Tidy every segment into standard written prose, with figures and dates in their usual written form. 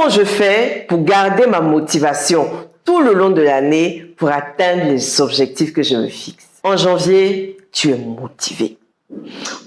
Comment je fais pour garder ma motivation tout le long de l'année pour atteindre les objectifs que je me fixe? En janvier, tu es motivé.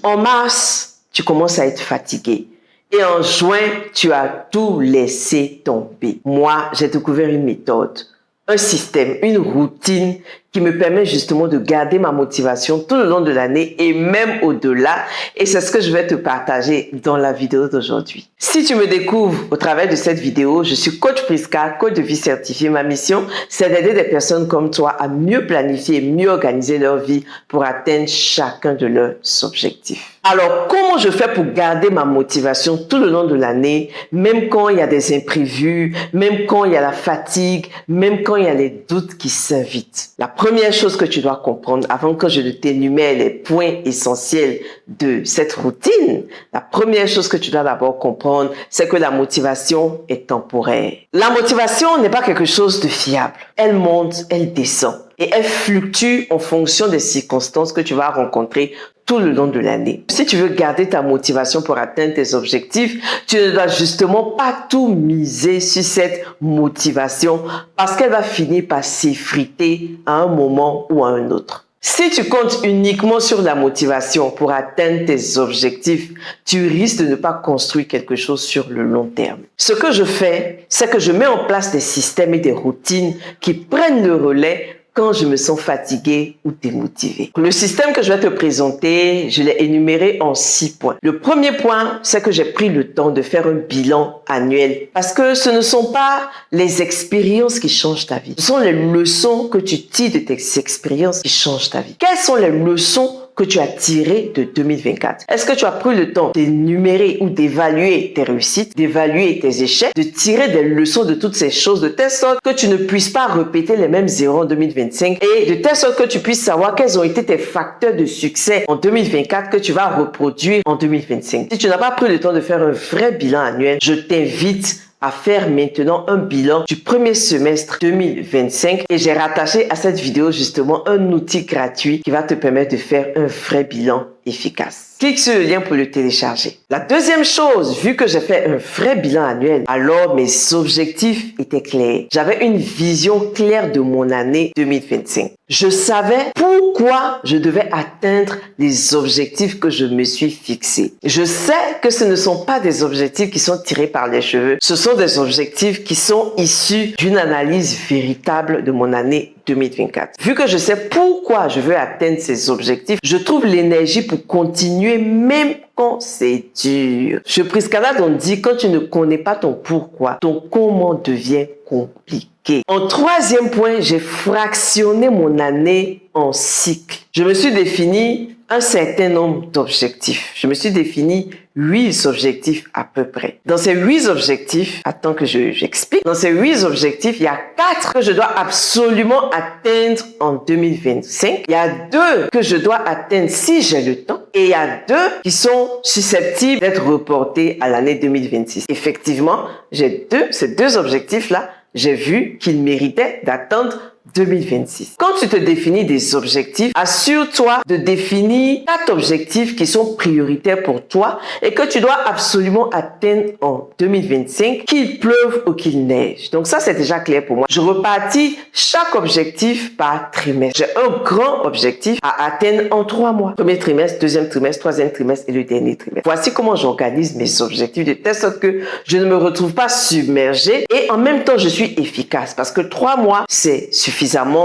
En mars, tu commences à être fatigué. Et en juin, tu as tout laissé tomber. Moi, j'ai découvert une méthode, un système, une routine qui me permet justement de garder ma motivation tout le long de l'année et même au-delà. Et c'est ce que je vais te partager dans la vidéo d'aujourd'hui. Si tu me découvres au travers de cette vidéo, je suis coach Prisca, coach de vie certifié. Ma mission, c'est d'aider des personnes comme toi à mieux planifier et mieux organiser leur vie pour atteindre chacun de leurs objectifs. Alors, comment je fais pour garder ma motivation tout le long de l'année, même quand il y a des imprévus, même quand il y a la fatigue, même quand il y a les doutes qui s'invitent? La première chose que tu dois comprendre, avant que je ne t'énumère les points essentiels de cette routine, la première chose que tu dois d'abord comprendre, c'est que la motivation est temporaire. La motivation n'est pas quelque chose de fiable. Elle monte, elle descend et elle fluctue en fonction des circonstances que tu vas rencontrer tout le long de l'année. Si tu veux garder ta motivation pour atteindre tes objectifs, tu ne dois justement pas tout miser sur cette motivation parce qu'elle va finir par s'effriter à un moment ou à un autre. Si tu comptes uniquement sur la motivation pour atteindre tes objectifs, tu risques de ne pas construire quelque chose sur le long terme. Ce que je fais, c'est que je mets en place des systèmes et des routines qui prennent le relais quand je me sens fatigué ou démotivé. Le système que je vais te présenter, je l'ai énuméré en 6 points. Le premier point, c'est que j'ai pris le temps de faire un bilan annuel parce que ce ne sont pas les expériences qui changent ta vie. Ce sont les leçons que tu tires de tes expériences qui changent ta vie. Quelles sont les leçons que tu as tiré de 2024? Est-ce que tu as pris le temps d'énumérer ou d'évaluer tes réussites, d'évaluer tes échecs, de tirer des leçons de toutes ces choses de telle sorte que tu ne puisses pas répéter les mêmes erreurs en 2025 et de telle sorte que tu puisses savoir quels ont été tes facteurs de succès en 2024 que tu vas reproduire en 2025? Si tu n'as pas pris le temps de faire un vrai bilan annuel, je t'invite à faire maintenant un bilan du premier semestre 2025 et j'ai rattaché à cette vidéo justement un outil gratuit qui va te permettre de faire un vrai bilan efficace. Clique sur le lien pour le télécharger. La deuxième chose, vu que j'ai fait un vrai bilan annuel, alors mes objectifs étaient clairs. J'avais une vision claire de mon année 2025. Je savais pourquoi je devais atteindre les objectifs que je me suis fixés. Je sais que ce ne sont pas des objectifs qui sont tirés par les cheveux. Ce sont des objectifs qui sont issus d'une analyse véritable de mon année 2024. Vu que je sais pourquoi je veux atteindre ces objectifs, je trouve l'énergie pour continuer même quand c'est dur. Chez Prisca, on dit quand tu ne connais pas ton pourquoi, ton comment devient compliqué. En troisième point, j'ai fractionné mon année en cycles. Je me suis défini un certain nombre d'objectifs. Je me suis défini 8 objectifs à peu près. Dans ces 8 objectifs, attends que j'explique. Dans ces 8 objectifs, il y a 4 que je dois absolument atteindre en 2025. Il y a 2 que je dois atteindre si j'ai le temps. Et il y a 2 qui sont susceptibles d'être reportés à l'année 2026. Effectivement, ces deux objectifs-là, j'ai vu qu'ils méritaient d'attendre 2026. Quand tu te définis des objectifs, assure-toi de définir 4 objectifs qui sont prioritaires pour toi et que tu dois absolument atteindre en 2025, qu'il pleuve ou qu'il neige. Donc ça, c'est déjà clair pour moi. Je repartis chaque objectif par trimestre. J'ai un grand objectif à atteindre en 3 mois. Premier trimestre, deuxième trimestre, troisième trimestre et le dernier trimestre. Voici comment j'organise mes objectifs de telle sorte que je ne me retrouve pas submergé et en même temps, je suis efficace parce que 3 mois, c'est suffisamment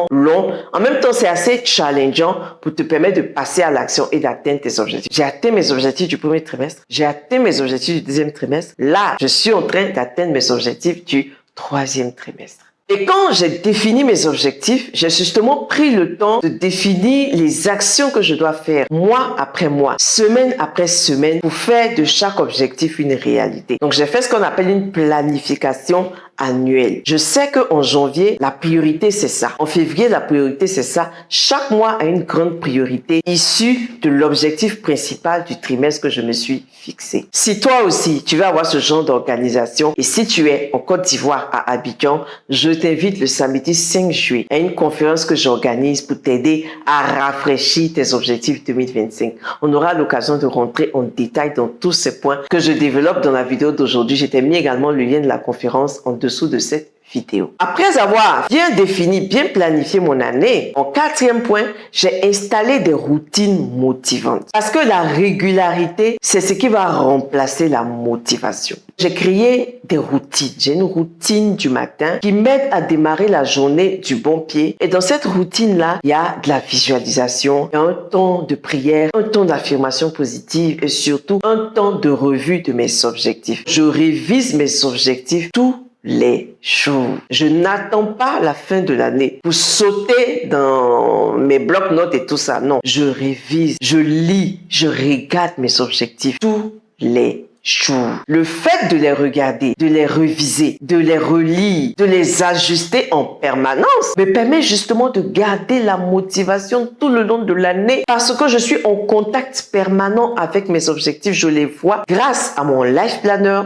long. En même temps, c'est assez challengeant pour te permettre de passer à l'action et d'atteindre tes objectifs. J'ai atteint mes objectifs du premier trimestre. J'ai atteint mes objectifs du deuxième trimestre. Là, je suis en train d'atteindre mes objectifs du troisième trimestre. Et quand j'ai défini mes objectifs, j'ai justement pris le temps de définir les actions que je dois faire mois après mois, semaine après semaine pour faire de chaque objectif une réalité. Donc, j'ai fait ce qu'on appelle une planification annuel. Je sais qu'en janvier, la priorité, c'est ça. En février, la priorité, c'est ça. Chaque mois a une grande priorité issue de l'objectif principal du trimestre que je me suis fixé. Si toi aussi, tu veux avoir ce genre d'organisation et si tu es en Côte d'Ivoire à Abidjan, je t'invite le samedi 5 juillet à une conférence que j'organise pour t'aider à rafraîchir tes objectifs 2025. On aura l'occasion de rentrer en détail dans tous ces points que je développe dans la vidéo d'aujourd'hui. Je t'ai mis également le lien de la conférence en dessous de cette vidéo. Après avoir bien défini, bien planifié mon année, en 4e point, j'ai installé des routines motivantes. Parce que la régularité, c'est ce qui va remplacer la motivation. J'ai créé des routines. J'ai une routine du matin qui m'aide à démarrer la journée du bon pied. Et dans cette routine-là, il y a de la visualisation, il y a un temps de prière, un temps d'affirmation positive et surtout un temps de revue de mes objectifs. Je révise mes objectifs tous les jours. Je n'attends pas la fin de l'année pour sauter dans mes blocs-notes et tout ça. Non, je révise, je lis, je regarde mes objectifs tous les jours. Le fait de les regarder, de les reviser, de les relire, de les ajuster en permanence me permet justement de garder la motivation tout le long de l'année parce que je suis en contact permanent avec mes objectifs. Je les vois grâce à mon Life Planner,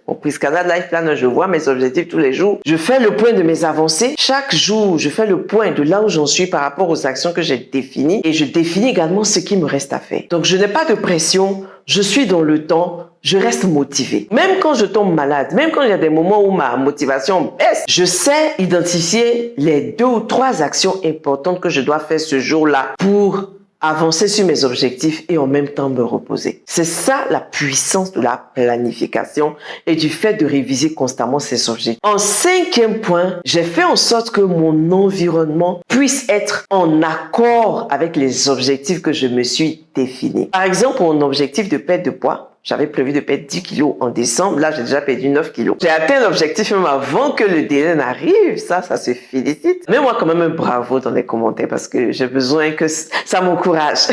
mon Priscana Life Planner. Je vois mes objectifs tous les jours. Je fais le point de mes avancées. Chaque jour, je fais le point de là où j'en suis par rapport aux actions que j'ai définies et je définis également ce qui me reste à faire. Donc, je n'ai pas de pression. Je suis dans le temps. Je reste motivé. Même quand je tombe malade, même quand il y a des moments où ma motivation baisse, je sais identifier les 2 ou 3 actions importantes que je dois faire ce jour-là pour avancer sur mes objectifs et en même temps me reposer. C'est ça la puissance de la planification et du fait de réviser constamment ses objectifs. En 5e point, j'ai fait en sorte que mon environnement puisse être en accord avec les objectifs que je me suis définis. Par exemple, mon objectif de perte de poids, j'avais prévu de perdre 10 kilos en décembre. Là, j'ai déjà perdu 9 kilos. J'ai atteint l'objectif même avant que le délai n'arrive. Ça se félicite. Mets-moi quand même un bravo dans les commentaires parce que j'ai besoin que ça m'encourage.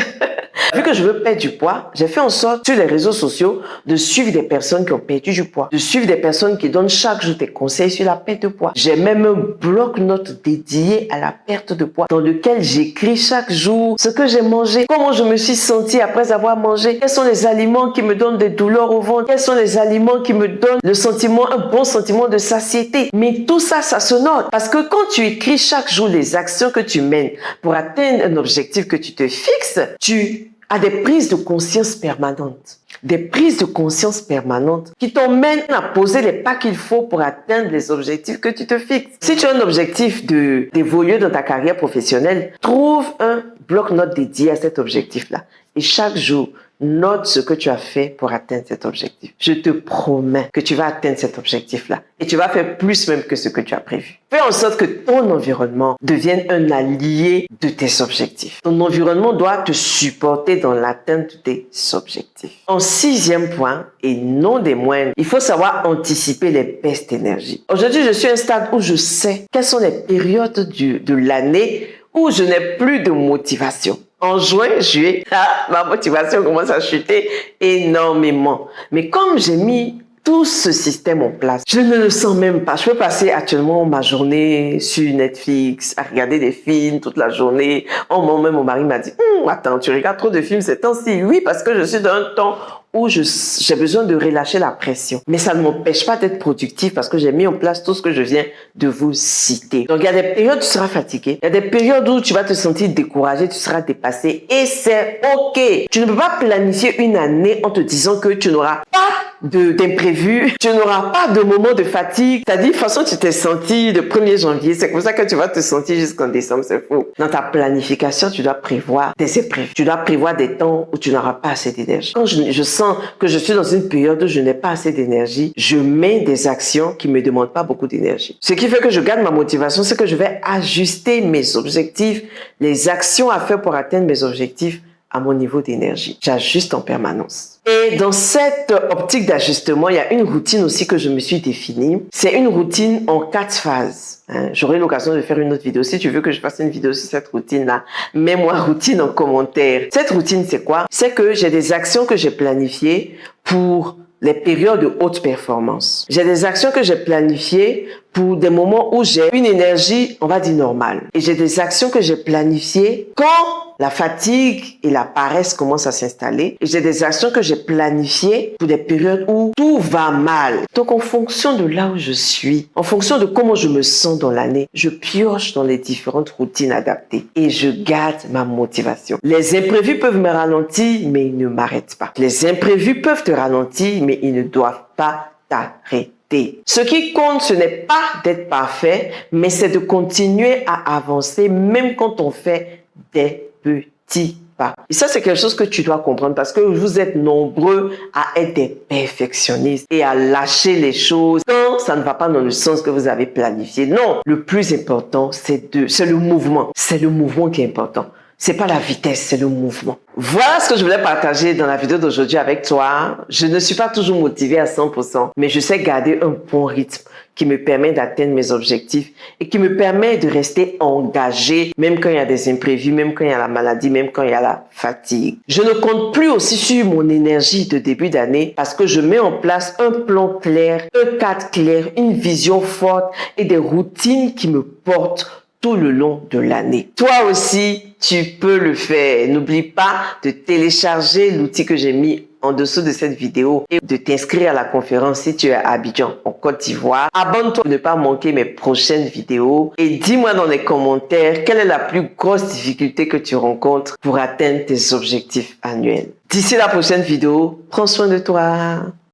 Vu que je veux perdre du poids, j'ai fait en sorte sur les réseaux sociaux de suivre des personnes qui ont perdu du poids, de suivre des personnes qui donnent chaque jour des conseils sur la perte de poids. J'ai même un bloc-notes dédié à la perte de poids dans lequel j'écris chaque jour ce que j'ai mangé, comment je me suis sentie après avoir mangé, quels sont les aliments qui me donnent des douleurs au ventre, quels sont les aliments qui me donnent le sentiment, un bon sentiment de satiété. Mais tout ça, ça se note parce que quand tu écris chaque jour les actions que tu mènes pour atteindre un objectif que tu te fixes, tu à des prises de conscience permanentes. Des prises de conscience permanentes qui t'emmènent à poser les pas qu'il faut pour atteindre les objectifs que tu te fixes. Si tu as un objectif d'évoluer dans ta carrière professionnelle, trouve un bloc-notes dédié à cet objectif-là. Et chaque jour, note ce que tu as fait pour atteindre cet objectif. Je te promets que tu vas atteindre cet objectif-là. Et tu vas faire plus même que ce que tu as prévu. Fais en sorte que ton environnement devienne un allié de tes objectifs. Ton environnement doit te supporter dans l'atteinte de tes objectifs. En 6e point, et non des moindres, il faut savoir anticiper les baisses d'énergie. Aujourd'hui, je suis à un stade où je sais quelles sont les périodes de l'année où je n'ai plus de motivation. En juin, juillet, ma motivation commence à chuter énormément. Mais comme j'ai mis tout ce système en place, je ne le sens même pas. Je peux passer actuellement ma journée sur Netflix à regarder des films toute la journée. Même mon mari m'a dit « Attends, tu regardes trop de films ces temps-ci ?» Oui, parce que je suis dans un temps où j'ai besoin de relâcher la pression. Mais ça ne m'empêche pas d'être productif parce que j'ai mis en place tout ce que je viens de vous citer. Donc, il y a des périodes où tu seras fatigué. Il y a des périodes où tu vas te sentir découragé, tu seras dépassé. Et c'est OK. Tu ne peux pas planifier une année en te disant que tu n'auras pas d'imprévu, tu n'auras pas de moment de fatigue. C'est-à-dire, de toute façon, tu t'es senti le 1er janvier. C'est comme ça que tu vas te sentir jusqu'en décembre. C'est faux. Dans ta planification, tu dois prévoir des imprévus. Tu dois prévoir des temps où tu n'auras pas assez d'énergie. Quand je sens que je suis dans une période où je n'ai pas assez d'énergie, je mets des actions qui me demandent pas beaucoup d'énergie. Ce qui fait que je garde ma motivation, c'est que je vais ajuster mes objectifs, les actions à faire pour atteindre mes objectifs à mon niveau d'énergie. J'ajuste en permanence. Et dans cette optique d'ajustement, il y a une routine aussi que je me suis définie. C'est une routine en 4 phases. J'aurai l'occasion de faire une autre vidéo. Si tu veux que je fasse une vidéo sur cette routine-là, mets-moi routine en commentaire. Cette routine, c'est quoi? C'est que j'ai des actions que j'ai planifiées pour les périodes de haute performance. J'ai des actions que j'ai planifiées pour des moments où j'ai une énergie, on va dire normale. Et j'ai des actions que j'ai planifiées quand la fatigue et la paresse commencent à s'installer. Et j'ai des actions que j'ai planifiées pour des périodes où tout va mal. Donc, en fonction de là où je suis, en fonction de comment je me sens dans l'année, je pioche dans les différentes routines adaptées et je garde ma motivation. Les imprévus peuvent me ralentir, mais ils ne m'arrêtent pas. Les imprévus peuvent te ralentir, mais ils ne doivent pas t'arrêter. Ce qui compte, ce n'est pas d'être parfait, mais c'est de continuer à avancer même quand on fait des petits pas. Et ça, c'est quelque chose que tu dois comprendre parce que vous êtes nombreux à être des perfectionnistes et à lâcher les choses quand ça ne va pas dans le sens que vous avez planifié. Non, le plus important, c'est le mouvement. C'est le mouvement qui est important. C'est pas la vitesse, c'est le mouvement. Voilà ce que je voulais partager dans la vidéo d'aujourd'hui avec toi. Je ne suis pas toujours motivée à 100%, mais je sais garder un bon rythme qui me permet d'atteindre mes objectifs et qui me permet de rester engagée, même quand il y a des imprévus, même quand il y a la maladie, même quand il y a la fatigue. Je ne compte plus aussi sur mon énergie de début d'année parce que je mets en place un plan clair, un cadre clair, une vision forte et des routines qui me portent tout le long de l'année. Toi aussi, tu peux le faire. N'oublie pas de télécharger l'outil que j'ai mis en dessous de cette vidéo et de t'inscrire à la conférence si tu es à Abidjan, en Côte d'Ivoire. Abonne-toi pour ne pas manquer mes prochaines vidéos et dis-moi dans les commentaires quelle est la plus grosse difficulté que tu rencontres pour atteindre tes objectifs annuels. D'ici la prochaine vidéo, prends soin de toi.